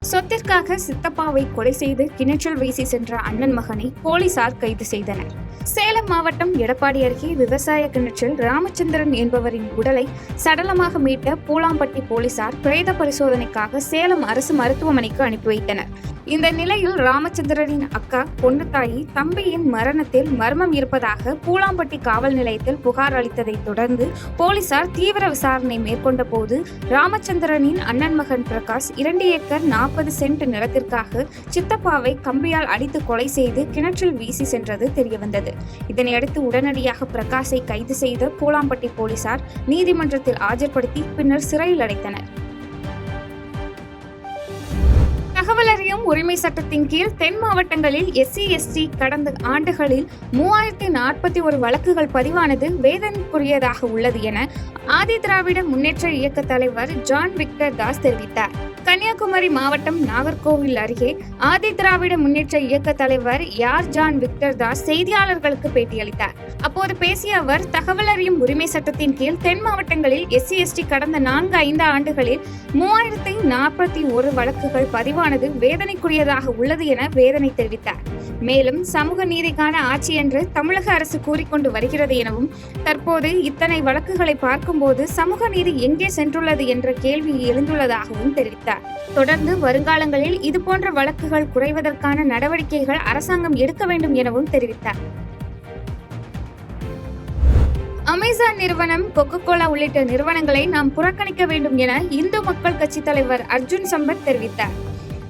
சொத்திற்காக சித்தப்பாவை கொலை செய்து கிணற்றில் வீசி சென்ற அண்ணன் மகனை போலீசார் கைது செய்தனர். சேலம் மாவட்டம் எடப்பாடி அருகே விவசாய கிணற்றில் ராமச்சந்திரன் என்பவரின் உடலை சடலமாக மீட்ட பூலாம்பட்டி போலீசார் பிரேத பரிசோதனைக்காக சேலம் அரசு மருத்துவமனைக்கு அனுப்பி வைத்தனர். இந்த நிலையில் ராமச்சந்திரனின் அக்கா பொன்னுத்தாயி தம்பியின் மரணத்தில் மர்மம் இருப்பதாக பூலாம்பட்டி காவல் நிலையத்தில் புகார் அளித்ததை தொடர்ந்து போலீசார் தீவிர விசாரணை மேற்கொண்ட போது ராமச்சந்திரனின் அண்ணன் மகன் பிரகாஷ் 2 ஏக்கர் 40 சென்ட் நிலத்திற்காக சித்தப்பாவை கம்பியால் அடித்து கொலை செய்து கிணற்றில் வீசி சென்றது தெரியவந்தது. இதனையடுத்து உடனடியாக பிரகாஷை கைது செய்த பூலாம்பட்டி போலீசார் நீதிமன்றத்தில் ஆஜர்படுத்தி பின்னர் சிறையில் அடைத்தனர். தகவல் அறியும் உரிமை சட்டத்தின் கீழ் தென் மாவட்டங்களில் SC/ST கடந்த ஆண்டுகளில் 3041 வழக்குகள் பதிவானது வேதனைக்குரியதாக உள்ளது என ஆதி திராவிட முன்னேற்ற இயக்க தலைவர் ஜான் விக்டர் தாஸ் தெரிவித்தார். கன்னியாகுமரி மாவட்டம் நாகர்கோவில் அருகே ஆதி திராவிட முன்னேற்ற இயக்க தலைவர் ஜான் விக்டர் தாஸ் செய்தியாளர்களுக்கு பேட்டியளித்தார். அப்போது பேசிய அவர், தகவல் அறியும் உரிமை சட்டத்தின் கீழ் தென் மாவட்டங்களில் SC/ST கடந்த 4-5 ஆண்டுகளில் 3041 வழக்குகள் பதிவானது வேதனைக்குரியதாக உள்ளது என வேதனை தெரிவித்தார். மேலும் சமூக நீதிக்கான ஆட்சி என்று தமிழக அரசு கூறிக்கொண்டு வருகிறது எனவும், தற்போது இத்தனை வழக்குகளை பார்க்கும்போது சமூக நீதி எங்கே சென்றுள்ளது என்ற கேள்வி எழுந்துள்ளதாகவும் தெரிவித்தார். தொடர்ந்து வருங்காலங்களில் இதுபோன்ற வழக்குகள் குறைவதற்கான நடவடிக்கைகள் அரசாங்கம் எடுக்க வேண்டும் எனவும் தெரிவித்தார். அமேசான் நிறுவனம், கொக்கோ-கோலா உள்ளிட்ட நிறுவனங்களை நாம் புறக்கணிக்க வேண்டும் என இந்து மக்கள் கட்சி தலைவர் அர்ஜுன் சம்பத் தெரிவித்தார்.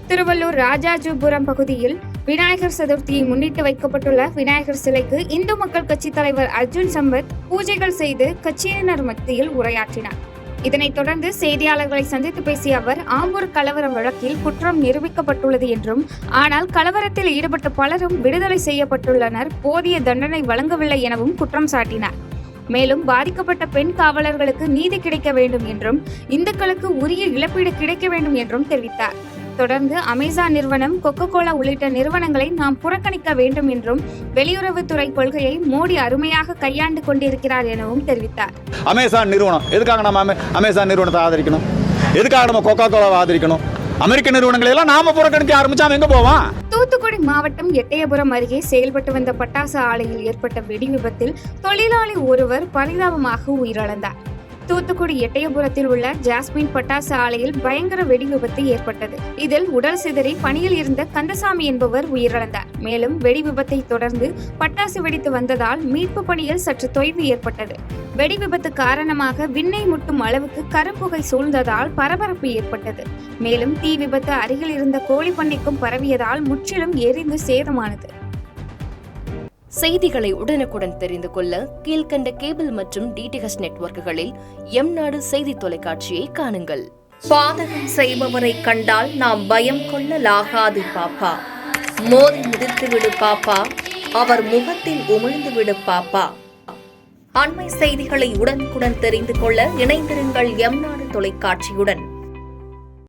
திருவள்ளூர் ராஜாஜிபுரம் பகுதியில் விநாயகர் சதுர்த்தியை முன்னிட்டு வைக்கப்பட்டுள்ள விநாயகர் சிலைக்கு இந்து மக்கள் கட்சி தலைவர் அர்ஜுன் சம்பத் பூஜைகள் செய்து கட்சியினர் மத்தியில் உரையாற்றினார். இதனைத் தொடர்ந்து செய்தியாளர்களை சந்தித்து பேசிய அவர், ஆம்பூர் கலவர வழக்கில் குற்றம் நிரூபிக்கப்பட்டுள்ளது என்றும், ஆனால் கலவரத்தில் ஈடுபட்ட பலரும் விடுதலை செய்யப்பட்டுள்ளனர், போதிய தண்டனை வழங்கவில்லை எனவும் குற்றம் சாட்டினார். மேலும் பாதிக்கப்பட்ட பெண் காவலர்களுக்கு நீதி கிடைக்க வேண்டும் என்றும், இந்துக்களுக்கு உரிய இழப்பீடு கிடைக்க வேண்டும் என்றும் தெரிவித்தார். தொடர்ந்து அமேசான் நிறுவனம், கொக்கோ-கோலா உள்ளிட்ட நிறுவனங்களை நாம் புறக்கணிக்க வேண்டும் என்றும், வெளியுறவுத்துறை கொள்கையை மோடி அருமையாக கையாண்டு கொண்டிருக்கிறார் எனவும் தெரிவித்தார். அமேசான் நிறுவனம் எதுக்காக நம்ம அமேசான் நிறுவனத்தை ஆதரிக்கணும்? எதுக்காக நம்ம கொக்கோ-கோலாவை ஆதரிக்கணும்? அமெரிக்க நிறுவனங்களை எல்லாம் நாம புறக்கணிக்க ஆரம்பிச்சா எங்க போவான்? தூத்துக்குடி மாவட்டம் எட்டயபுரம் அருகே செயல்பட்டு வந்த பட்டாசு ஆலையில் ஏற்பட்ட வெடி விபத்தில் தொழிலாளி ஒருவர் பரிதாபமாக உயிரிழந்தார். தூத்துக்குடி எட்டயபுரத்தில் உள்ள ஜாஸ்மின் பட்டாசு ஆலையில் பயங்கர வெடி விபத்து ஏற்பட்டது. இதில் உடல் சிதறி பணியில் இருந்த கந்தசாமி என்பவர் உயிரிழந்தார். மேலும் வெடி விபத்தை தொடர்ந்து பட்டாசு வெடித்து வந்ததால் மீட்பு பணியில் சற்று தொய்வு ஏற்பட்டது. வெடி விபத்து காரணமாக விண்ணை முட்டும் அளவுக்கு கரும்புகை சூழ்ந்ததால் பரபரப்பு ஏற்பட்டது. மேலும் தீ விபத்து அருகில் இருந்த கோழி பண்ணைக்கும் பரவியதால் முற்றிலும் எரிந்து சேதமானது. செய்திகளை உடனுக்குடன் தெரிந்து கொள்ள கீழ்கண்ட கேபிள் மற்றும் DTH நெட்வொர்க்குகளில் எம்நாடு செய்தி தொலைக்காட்சியை காணுங்கள். பாதகம் செய்பவரை கண்டால் நாம் பயம் கொள்ளலாகாது பாப்பா. மோதி மிதித்துவிடு பாப்பா, அவர் முகத்தில் உமிழ்ந்துவிடு பாப்பா. அண்மை செய்திகளை உடனுக்குடன் தெரிந்து கொள்ள இணைந்திருங்கள் எம்நாடு தொலைக்காட்சியுடன்.